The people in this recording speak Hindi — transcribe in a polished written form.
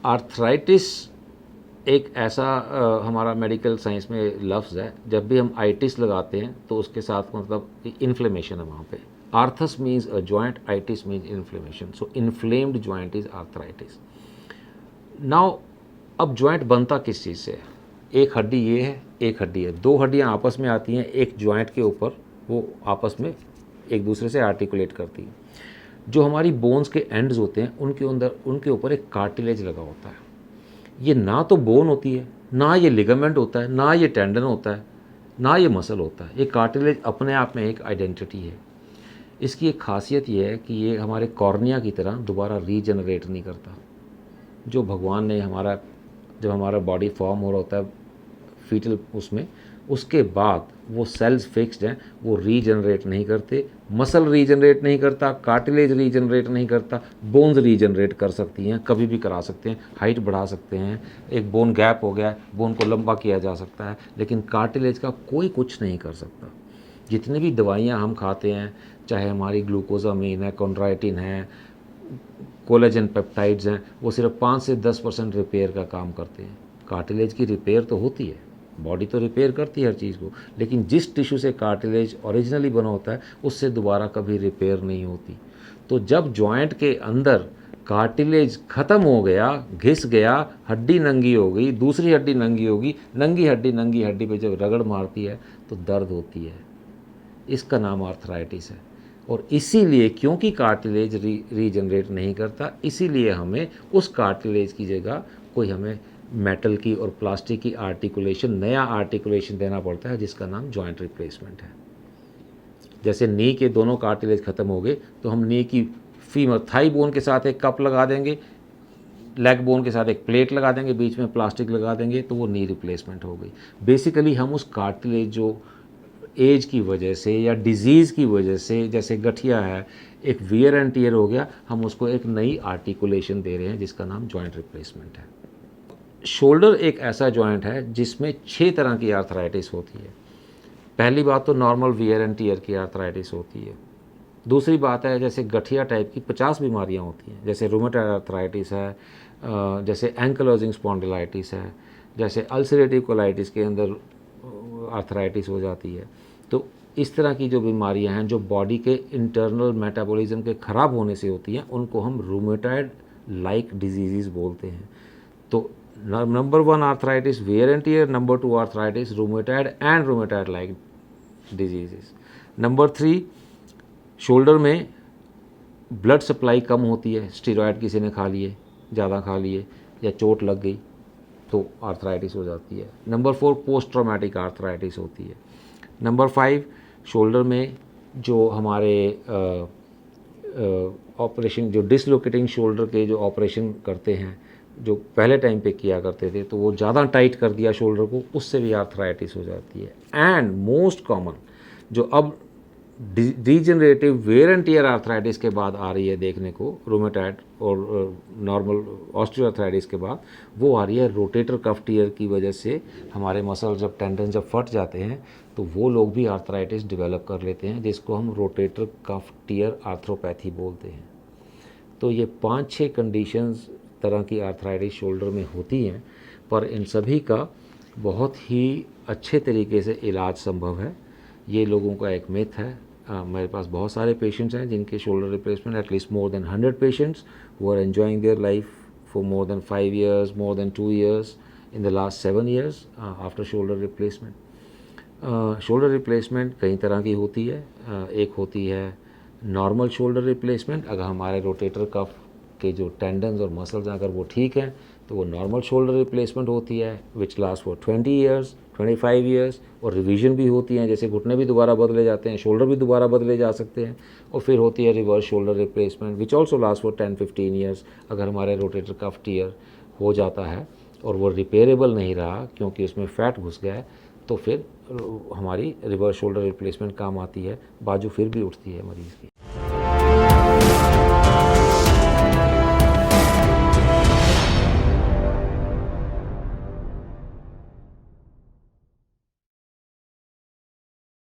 आर्थराइटिस एक ऐसा हमारा मेडिकल साइंस में लफ्ज़ है, जब भी हम आइटिस लगाते हैं तो उसके साथ मतलब इन्फ्लेमेशन है वहाँ पे। Arthus means a joint, itis means inflammation, so inflamed joint is arthritis. Now अब जॉइंट बनता किस चीज़ से है? एक हड्डी ये है, एक हड्डी है, दो हड्डियाँ आपस में आती हैं एक जॉइंट के ऊपर, वो आपस में एक दूसरे से आर्टिकुलेट करती हैं। जो हमारी बोन्स के एंड्स होते हैं उनके ऊपर एक कार्टिलेज लगा होता है। ये ना तो बोन होती है, ना ये लिगामेंट होता है, ना ये टेंडन होता है, ना ये मसल होता है। ये कार्टिलेज अपने आप में एक आइडेंटिटी है। इसकी एक खासियत ये है कि ये हमारे कॉर्निया की तरह दोबारा रीजनरेट नहीं करता। जो भगवान ने जब हमारा बॉडी फॉर्म हो रहा होता है फीटल उसमें, उसके बाद वो सेल्स फिक्स्ड हैं, वो रीजनरेट नहीं करते। मसल रीजनरेट नहीं करता, कार्टिलेज रीजनरेट नहीं करता। बोन्स रीजनरेट कर सकती हैं, कभी भी करा सकते हैं, हाइट बढ़ा सकते हैं। एक बोन गैप हो गया, बोन को लंबा किया जा सकता है, लेकिन कार्टिलेज का कोई कुछ नहीं कर सकता। जितनी भी दवाइयाँ हम खाते हैं, चाहे हमारी ग्लूकोजामीन है, कॉन्ड्राइटिन है, कोलेजन पेप्टाइड्स हैं, वो सिर्फ 5 से 10% रिपेयर का काम करते हैं। कार्टिलेज की रिपेयर तो होती है, बॉडी तो रिपेयर करती है हर चीज़ को, लेकिन जिस टिश्यू से कार्टिलेज ओरिजिनली बना होता है उससे दोबारा कभी रिपेयर नहीं होती। तो जब जॉइंट के अंदर कार्टिलेज ख़त्म हो गया, घिस गया, हड्डी नंगी हो गई, दूसरी हड्डी नंगी होगी, नंगी हड्डी पे जब रगड़ मारती है तो दर्द होती है। इसका नाम आर्थराइटिस है। और इसीलिए क्योंकि कार्टिलेज रीजनरेट नहीं करता, इसीलिए हमें उस कार्टिलेज की जगह कोई हमें मेटल की और प्लास्टिक की आर्टिकुलेशन, नया आर्टिकुलेशन देना पड़ता है, जिसका नाम जॉइंट रिप्लेसमेंट है। जैसे नी के दोनों कार्टिलेज ख़त्म हो गए तो हम नी की फीमर थाई बोन के साथ एक कप लगा देंगे, लेग बोन के साथ एक प्लेट लगा देंगे, बीच में प्लास्टिक लगा देंगे, तो वो नी रिप्लेसमेंट हो गई। बेसिकली हम उस कार्टिलेज जो एज की वजह से या डिजीज़ की वजह से, जैसे गठिया है, एक वियर एंड टियर हो गया, हम उसको एक नई आर्टिकुलेशन दे रहे हैं, जिसका नाम जॉइंट रिप्लेसमेंट है। शोल्डर एक ऐसा जॉइंट है जिसमें 6 तरह की आर्थराइटिस होती है। पहली बात तो नॉर्मल वियर एंड टियर की आर्थराइटिस होती है। दूसरी बात है जैसे गठिया टाइप की 50 बीमारियां होती हैं, जैसे रूमेटॉइड आर्थराइटिस है, जैसे एंकलोजिंग स्पॉन्डिलाइटिस है, जैसे अल्सरेटिव कोलाइटिस के अंदर आर्थराइटिस हो जाती है। तो इस तरह की जो बीमारियां हैं जो बॉडी के इंटरनल मेटाबॉलिज्म के ख़राब होने से होती हैं, उनको हम रूमेटॉइड लाइक डिजीज़ बोलते हैं। तो number 1 arthritis wear and tear, number 2 arthritis rheumatoid and rheumatoid like disease. Number 3 shoulder में ब्लड सप्लाई कम होती है, स्टेरॉयड किसी ने खा लिए, ज़्यादा खा लिए, या चोट लग गई तो आर्थराइटिस हो जाती है। नंबर 4 पोस्ट ट्रॉमेटिक आर्थराइटिस होती है। नंबर 5 शोल्डर में जो हमारे ऑपरेशन, जो डिसलोकेटिंग शोल्डर के जो ऑपरेशन करते हैं, जो पहले टाइम पे किया करते थे, तो वो ज़्यादा टाइट कर दिया शोल्डर को, उससे भी आर्थराइटिस हो जाती है। एंड मोस्ट कॉमन जो अब degenerative wear and tear arthritis के बाद आ रही है देखने को, रूमेटॉइड और नॉर्मल ऑस्टियोआर्थराइटिस के बाद, वो आ रही है रोटेटर कफ टियर की वजह से। हमारे मसल जब टेंडन जब फट जाते हैं तो वो लोग भी आर्थराइटिस डेवलप कर लेते हैं, जिसको हम रोटेटर कफ टियर आर्थ्रोपैथी बोलते हैं। तो ये 5-6 कंडीशंस तरह की आर्थराइटिस शोल्डर में होती हैं, पर इन सभी का बहुत ही अच्छे तरीके से इलाज संभव है। ये लोगों का एक मिथ है। मेरे पास बहुत सारे पेशेंट्स हैं जिनके shoulder replacement, at least more than 100 patients who are enjoying their life for more than 5 years, more than 2 years, in the last 7 years after shoulder replacement। Shoulder replacement कई तरह की होती है। एक होती है नॉर्मल शोल्डर रिप्लेसमेंट, अगर हमारे रोटेटर कफ के जो टेंडन्स और मसल्स हैं अगर वो ठीक हैं तो वो नॉर्मल शोल्डर रिप्लेसमेंट होती है, विच लास्ट फॉर 20 years, 25 years। और रिवीजन भी होती हैं, जैसे घुटने भी दोबारा बदले जाते हैं, शोल्डर भी दोबारा बदले जा सकते हैं। और फिर होती है reverse shoulder replacement, which also last for 10-15 years। अगर हमारे रोटेटर कफ टियर हो जाता है और वो रिपेयरेबल नहीं रहा क्योंकि उसमें फ़ैट घुस गया है, तो फिर हमारी रिवर्स शोल्डर रिप्लेसमेंट काम आती है, बाजू फिर भी उठती है मरीज़ की।